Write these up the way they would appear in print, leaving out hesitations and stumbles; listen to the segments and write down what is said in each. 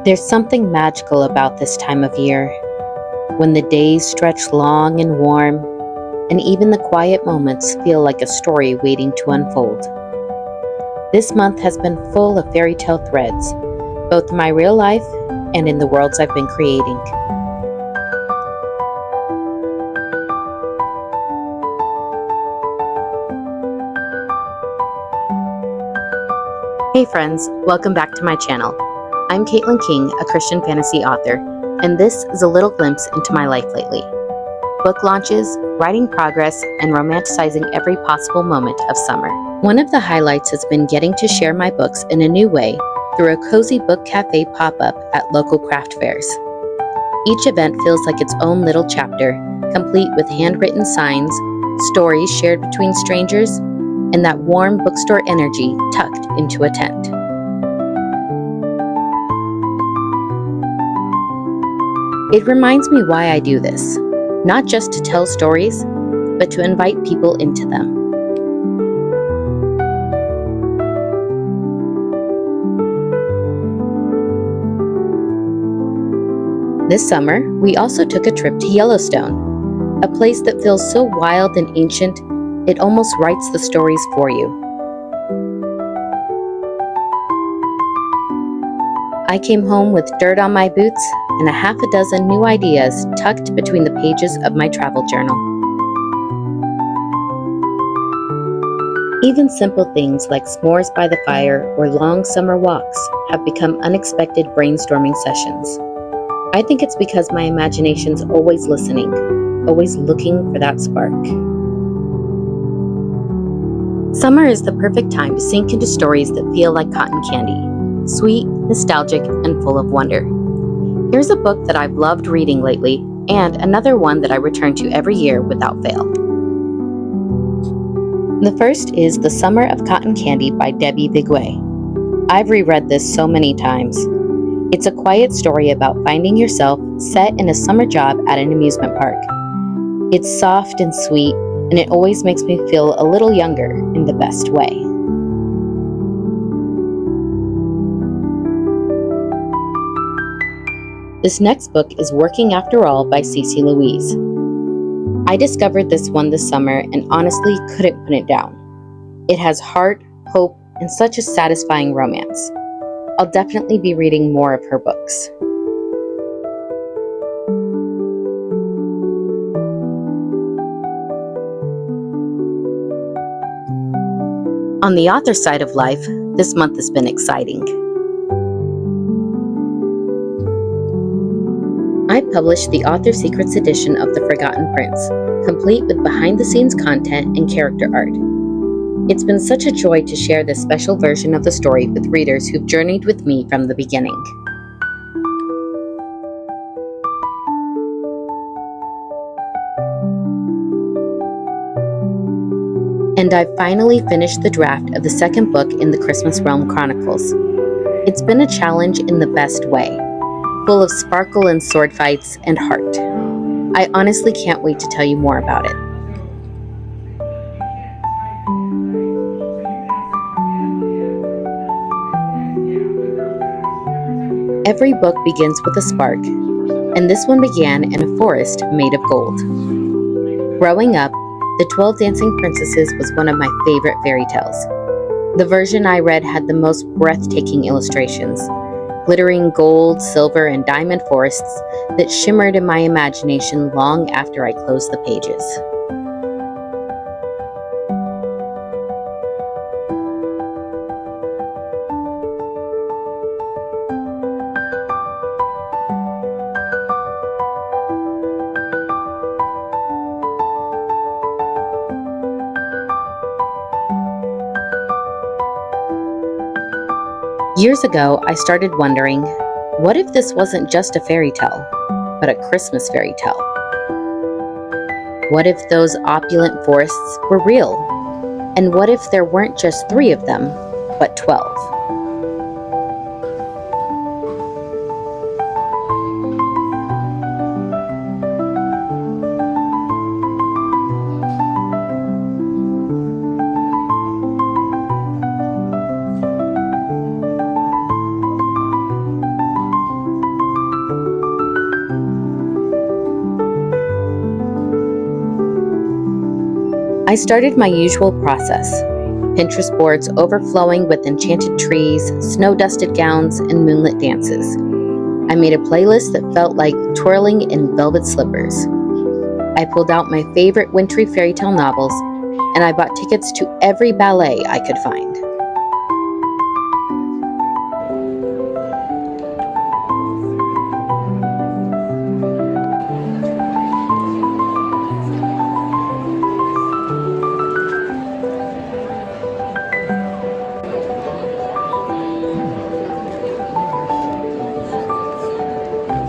There's something magical about this time of year, when the days stretch long and warm, and even the quiet moments feel like a story waiting to unfold. This month has been full of fairy tale threads, both in my real life and in the worlds I've been creating. Hey friends, welcome back to my channel. I'm Caitlin King, a Christian fantasy author, and this is a little glimpse into my life lately. Book launches, writing progress, and romanticizing every possible moment of summer. One of the highlights has been getting to share my books in a new way through a cozy book cafe pop-up at local craft fairs. Each event feels like its own little chapter, complete with handwritten signs, stories shared between strangers, and that warm bookstore energy tucked into a tent. It reminds me why I do this, not just to tell stories, but to invite people into them. This summer, we also took a trip to Yellowstone, a place that feels so wild and ancient, it almost writes the stories for you. I came home with dirt on my boots and a half a dozen new ideas tucked between the pages of my travel journal. Even simple things like s'mores by the fire or long summer walks have become unexpected brainstorming sessions. I think it's because my imagination's always listening, always looking for that spark. Summer is the perfect time to sink into stories that feel like cotton candy, sweet, nostalgic, and full of wonder. Here's a book that I've loved reading lately, and another one that I return to every year without fail. The first is The Summer of Cotton Candy by Debbie Vigouet. I've reread this so many times. It's a quiet story about finding yourself set in a summer job at an amusement park. It's soft and sweet, and it always makes me feel a little younger in the best way. This next book is Working After All by C.C. Louise. I discovered this one this summer and honestly couldn't put it down. It has heart, hope, and such a satisfying romance. I'll definitely be reading more of her books. On the author side of life, this month has been exciting. I published the Author Secrets edition of The Forgotten Prince, complete with behind-the-scenes content and character art. It's been such a joy to share this special version of the story with readers who've journeyed with me from the beginning. And I've finally finished the draft of the second book in the Christmas Realm Chronicles. It's been a challenge in the best way, full of sparkle and sword fights and heart. I honestly can't wait to tell you more about it. Every book begins with a spark, and this one began in a forest made of gold. Growing up, The 12 Dancing Princesses was one of my favorite fairy tales. The version I read had the most breathtaking illustrations, glittering gold, silver, and diamond forests that shimmered in my imagination long after I closed the pages. Years ago, I started wondering, what if this wasn't just a fairy tale, but a Christmas fairy tale? What if those opulent forests were real? And what if there weren't just 3 of them, but 12? I started my usual process. Pinterest boards overflowing with enchanted trees, snow-dusted gowns, and moonlit dances. I made a playlist that felt like twirling in velvet slippers. I pulled out my favorite wintry fairy tale novels, and I bought tickets to every ballet I could find.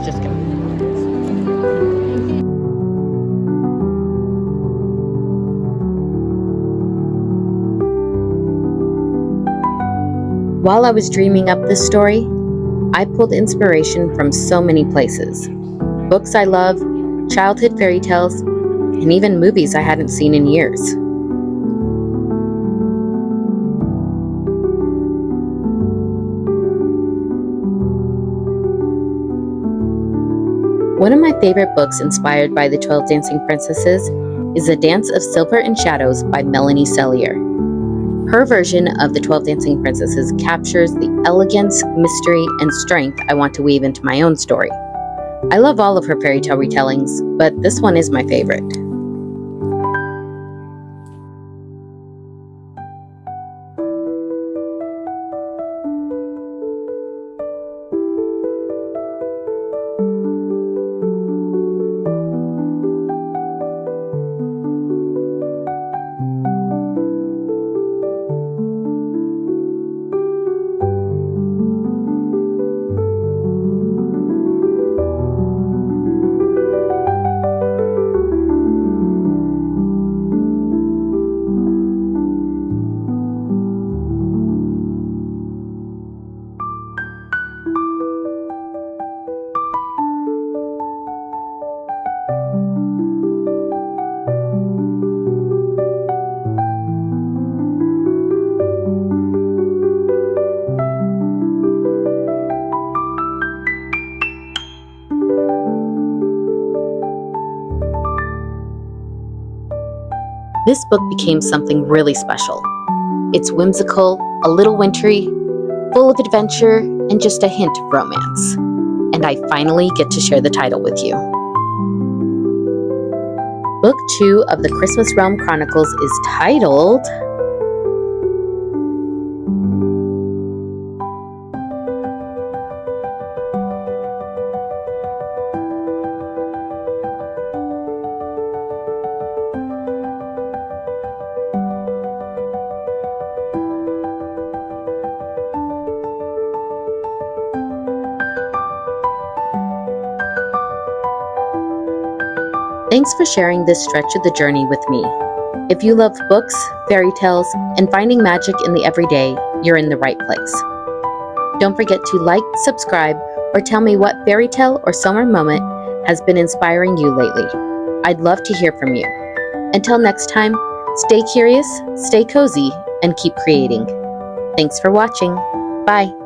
Just kidding. While I was dreaming up this story, I pulled inspiration from so many places. Books I love, childhood fairy tales, and even movies I hadn't seen in years. One of my favorite books inspired by the 12 Dancing Princesses is A Dance of Silver and Shadows by Melanie Sellier. Her version of the 12 Dancing Princesses captures the elegance, mystery, and strength I want to weave into my own story. I love all of her fairy tale retellings, but this one is my favorite. This book became something really special. It's whimsical, a little wintry, full of adventure, and just a hint of romance. And I finally get to share the title with you. Book 2 of the Christmas Realm Chronicles is titled Thanks for sharing this stretch of the journey with me. If you love books, fairy tales, and finding magic in the everyday, you're in the right place. Don't forget to like, subscribe, or tell me what fairy tale or summer moment has been inspiring you lately. I'd love to hear from you. Until next time, stay curious, stay cozy, and keep creating. Thanks for watching. Bye.